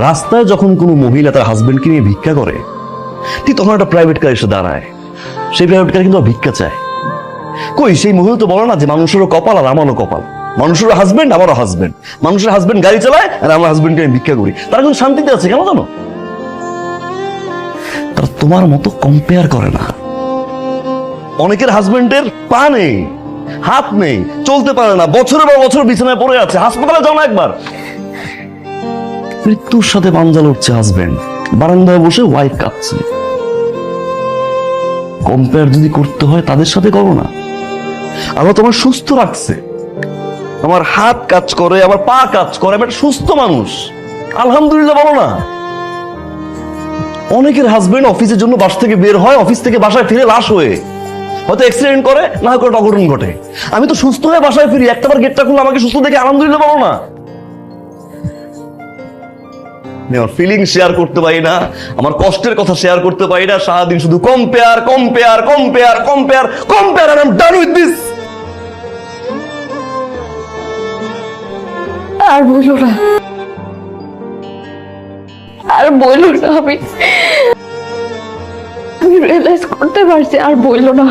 রাস্তায় যখন কোনো মহিলা তার হাজবেন্ডকে নিয়ে ভিক্ষা করে, ঠিক তখন একটা প্রাইভেট কার এসে দাঁড়ায়, সেই প্রাইভেট কার কিন্তু ভিক্ষা চায়। কই সেই মহিলা তো বলে না যে মানুষেরও কপাল আর আমারও কপাল, মানুষেরও হাজবেন্ড আমারও হাজবেন্ড, মানুষের হাজবেন্ড গাড়ি চালায় আর আমার হাজবেন্ডকে আমি ভিক্ষা করি, তারা কিন্তু শান্তিতে আছে। কেন জানো? তারা তোমার মতো কম্পেয়ার করে না। অনেকের হাজবেন্ডের পা নেই, হাত নেই, চলতে পারে না, বছরের পর বছর বিছানায় পড়ে আছে, হাসপাতালে যাও না একবার। মৃত্যুর সাথে পাঞ্জা লড়ছে হাজবেন্ড, বারান্দায় বসে ওয়াইফ কাঁদছে। কম্পেয়ার যদি করতে হয় তাদের সাথে করো না। আমার তোমার সুস্থ রাখছে, আমার হাত কাজ করে, আমার পা কাজ করে, আমি একটা সুস্থ মানুষ, আলহামদুলিল্লাহ বলো না। অনেকের হাজবেন্ড অফিসের জন্য বাসা থেকে বের হয়, অফিস থেকে বাসায় ফিরে লাশ হয়ে, হয়তো অ্যাক্সিডেন্ট করে, না হয় কোনো অঘটন ঘটে। আমি তো সুস্থ হয়ে বাসায় ফিরি, একটাবার গেটটা খুলে আমাকে সুস্থ দেখে আলহামদুলিল্লাহ বলো না। আমার ফিলিং শেয়ার করতে পারি না, আমার কষ্টের কথা শেয়ার করতে পারি না, সারাদিন শুধু compare compare compare compare compare, আর I am done with this. আর বলো না, আর বললো না, আমি রিয়েলাইজ করতে পারছি, আর বললো না।